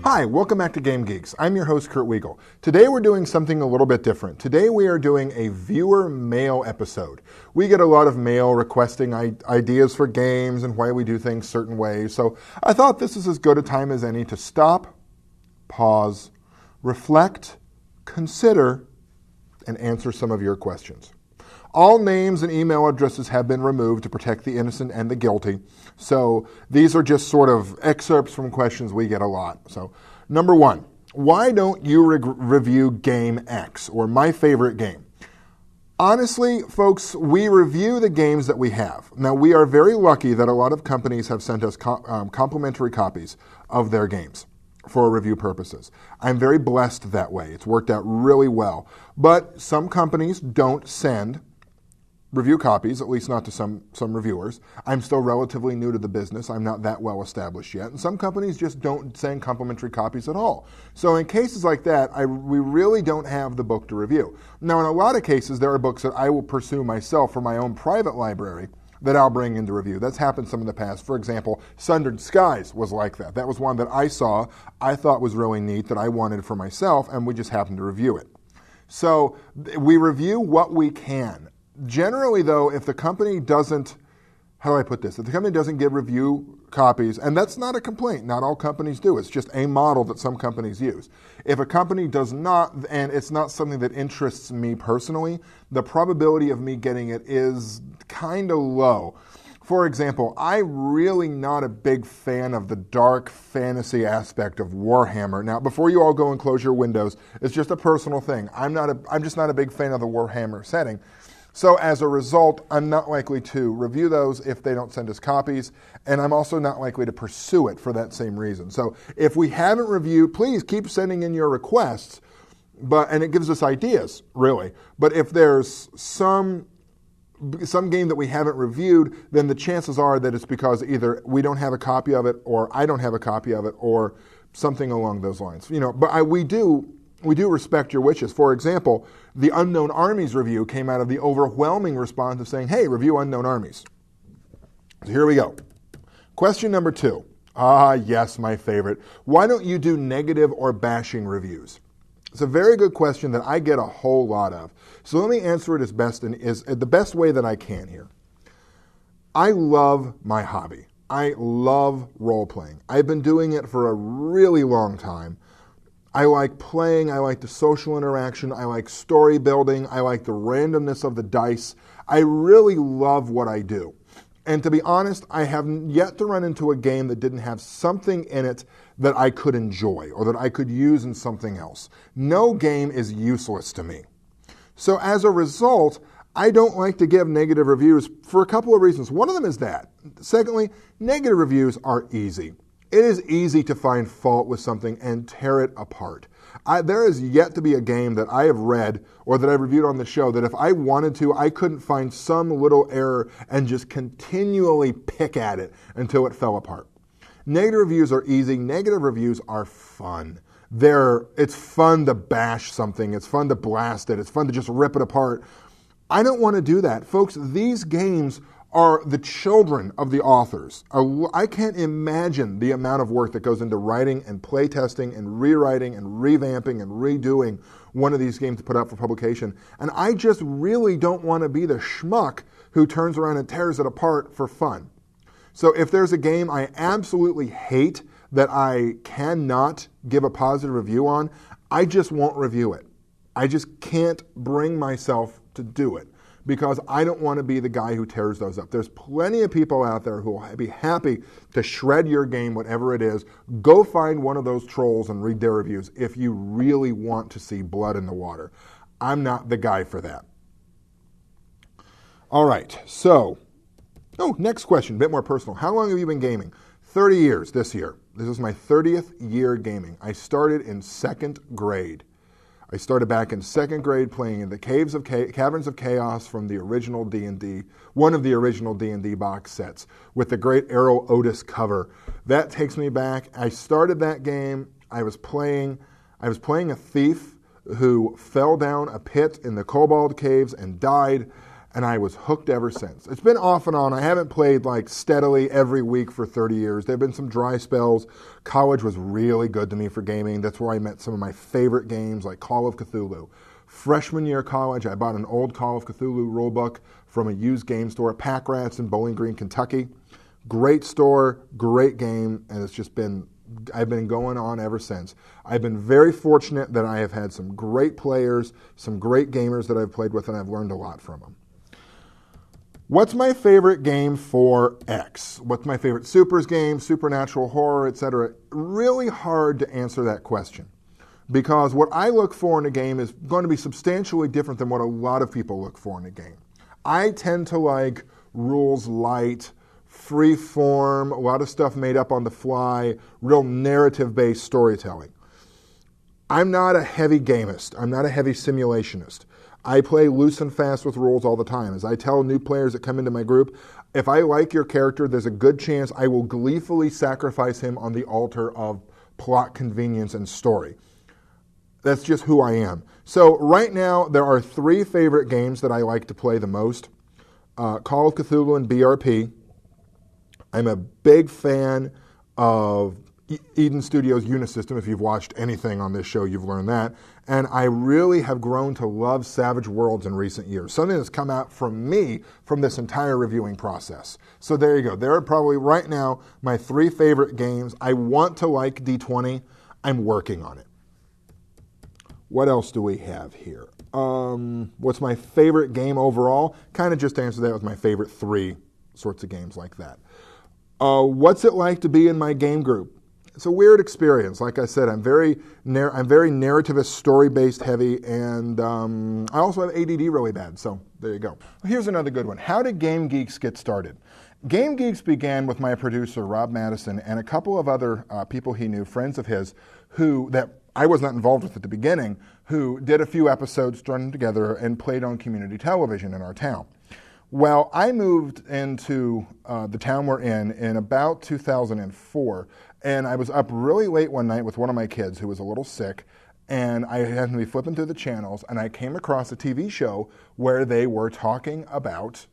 Hi, welcome back to Game Geeks. I'm your host, Kurt Wiegel. Today we're doing something a little bit different. Today we are doing a viewer mail episode. We get a lot of mail requesting ideas for games and why we do things certain ways. So I thought this is as good a time as any to stop, pause, reflect, consider, and answer some of your questions. All names and email addresses have been removed to protect the innocent and the guilty. So these are just sort of excerpts from questions we get a lot. So number one, why don't you review game X, or my favorite game? Honestly, folks, we review the games that we have. Now, we are very lucky that a lot of companies have sent us complimentary copies of their games for review purposes. I'm very blessed that way. It's worked out really well. But some companies don't send review copies, at least not to some reviewers. I'm still relatively new to the business. I'm not that well established yet. And some companies just don't send complimentary copies at all. So in cases like that, we really don't have the book to review. Now, in a lot of cases, there are books that I will pursue myself for my own private library that I'll bring into review. That's happened some in the past. For example, Sundered Skies was like that. That was one that I saw, I thought was really neat, that I wanted for myself, and we just happened to review it. So we review what we can. Generally, though, if the company doesn't, how do I put this? If the company doesn't give review copies, and that's not a complaint, not all companies do, it's just a model that some companies use. If a company does not, and it's not something that interests me personally, the probability of me getting it is kind of low. For example, I'm really not a big fan of the dark fantasy aspect of Warhammer. Now, before you all go and close your windows, it's just a personal thing. I'm just not a big fan of the Warhammer setting. So as a result, I'm not likely to review those if they don't send us copies, and I'm also not likely to pursue it for that same reason. So if we haven't reviewed, please keep sending in your requests, and it gives us ideas, really. But if there's some game that we haven't reviewed, then the chances are that it's because either we don't have a copy of it, or I don't have a copy of it, or something along those lines. But we do respect your wishes. For example, the Unknown Armies review came out of the overwhelming response of saying, hey, review Unknown Armies. So here we go. Question number 2. Yes, my favorite. Why don't you do negative or bashing reviews? It's a very good question that I get a whole lot of. So let me answer it as the best way that I can here. I love my hobby. I love role-playing. I've been doing it for a really long time. I like playing, I like the social interaction, I like story building, I like the randomness of the dice. I really love what I do. And to be honest, I have yet to run into a game that didn't have something in it that I could enjoy or that I could use in something else. No game is useless to me. So as a result, I don't like to give negative reviews for a couple of reasons. One of them is that. Secondly, negative reviews are easy. It is easy to find fault with something and tear it apart. There is yet to be a game that I have read or that I've reviewed on the show that if I wanted to, I couldn't find some little error and just continually pick at it until it fell apart. Negative reviews are easy. Negative reviews are fun. It's fun to bash something. It's fun to blast it. It's fun to just rip it apart. I don't want to do that. Folks, these games are the children of the authors. I can't imagine the amount of work that goes into writing and playtesting and rewriting and revamping and redoing one of these games to put out for publication. And I just really don't want to be the schmuck who turns around and tears it apart for fun. So if there's a game I absolutely hate that I cannot give a positive review on, I just won't review it. I just can't bring myself to do it, because I don't want to be the guy who tears those up. There's plenty of people out there who will be happy to shred your game, whatever it is. Go find one of those trolls and read their reviews if you really want to see blood in the water. I'm not the guy for that. All right, so, next question, a bit more personal. How long have you been gaming? 30 years this year. This is my 30th year gaming. I started in 2nd grade. I started back in 2nd grade playing in the Caverns of Chaos from the original D&D, one of the original D&D box sets with the great Errol Otis cover. That takes me back. I started that game. I was playing a thief who fell down a pit in the Kobold Caves and died. and I was hooked ever since. It's been off and on. I haven't played like steadily every week for 30 years. There have been some dry spells. College was really good to me for gaming. That's where I met some of my favorite games like Call of Cthulhu. Freshman year of college, I bought an old Call of Cthulhu rulebook from a used game store, Pack Rats in Bowling Green, Kentucky. Great store, great game, and I've been going on ever since. I've been very fortunate that I have had some great players, some great gamers that I've played with, and I've learned a lot from them. What's my favorite game for X? What's my favorite supers game, supernatural horror, etc.? Really hard to answer that question, because what I look for in a game is going to be substantially different than what a lot of people look for in a game. I tend to like rules light, free form, a lot of stuff made up on the fly, real narrative-based storytelling. I'm not a heavy gamist. I'm not a heavy simulationist. I play loose and fast with rules all the time. As I tell new players that come into my group, if I like your character, there's a good chance I will gleefully sacrifice him on the altar of plot convenience and story. That's just who I am. So right now, there are 3 favorite games that I like to play the most. Call of Cthulhu and BRP. I'm a big fan of Eden Studios' Unisystem. If you've watched anything on this show, you've learned that. And I really have grown to love Savage Worlds in recent years, something that's come out from me from this entire reviewing process. So there you go. There are probably right now my 3 favorite games. I want to like D20. I'm working on it. What else do we have here? What's my favorite game overall? Kind of just answer that with my favorite 3 sorts of games like that. What's it like to be in my game group? It's a weird experience. Like I said, I'm very narrativist, story-based heavy, and I also have ADD really bad, so there you go. Here's another good one. How did Game Geeks get started? Game Geeks began with my producer, Rob Mattison, and a couple of other people he knew, friends of his, that I was not involved with at the beginning, who did a few episodes strung together and played on community television in our town. Well, I moved into the town we're in about 2004, and I was up really late one night with one of my kids who was a little sick, and I happened to be flipping through the channels, and I came across a TV show where they were talking about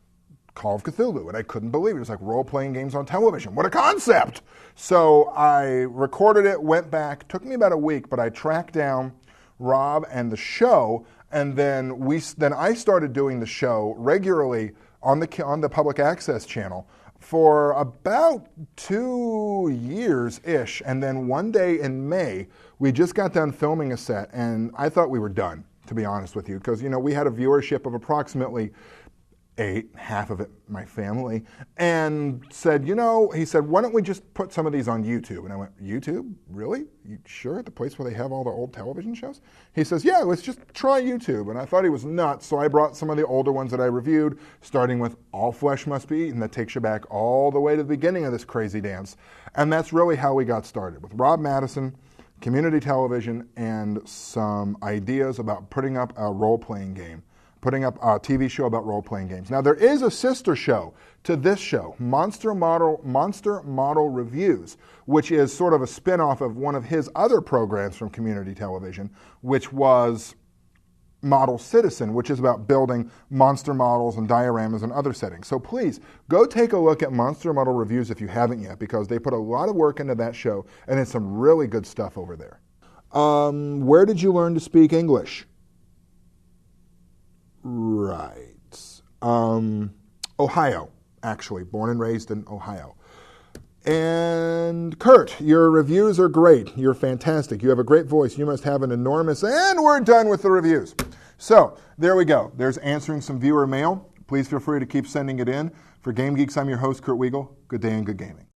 Call of Cthulhu, and I couldn't believe it. It was like role-playing games on television. What a concept! So I recorded it, went back, took me about a week, but I tracked down Rob and the show, and then I started doing the show regularly on the public access channel for about 2 years-ish. And then one day in May, we just got done filming a set, and I thought we were done, to be honest with you, because we had a viewership of approximately 8, half of it my family, and said, he said, why don't we just put some of these on YouTube? And I went, YouTube? Really? You sure? At the place where they have all the old television shows? He says, yeah, let's just try YouTube. And I thought he was nuts, so I brought some of the older ones that I reviewed, starting with All Flesh Must Be Eaten, that takes you back all the way to the beginning of this crazy dance. And that's really how we got started, with Rob Mattison, community television, and some ideas about putting up a role-playing game. Putting up a TV show about role-playing games. Now, there is a sister show to this show, Monster Model Reviews, which is sort of a spin-off of one of his other programs from community television, which was Model Citizen, which is about building monster models and dioramas and other settings. So please, go take a look at Monster Model Reviews if you haven't yet, because they put a lot of work into that show, and it's some really good stuff over there. Where did you learn to speak English? Right. Ohio, actually. Born and raised in Ohio. And Kurt, your reviews are great. You're fantastic. You have a great voice. You must have an enormous... And we're done with the reviews. So, there we go. There's answering some viewer mail. Please feel free to keep sending it in. For Game Geeks, I'm your host, Kurt Wiegel. Good day and good gaming.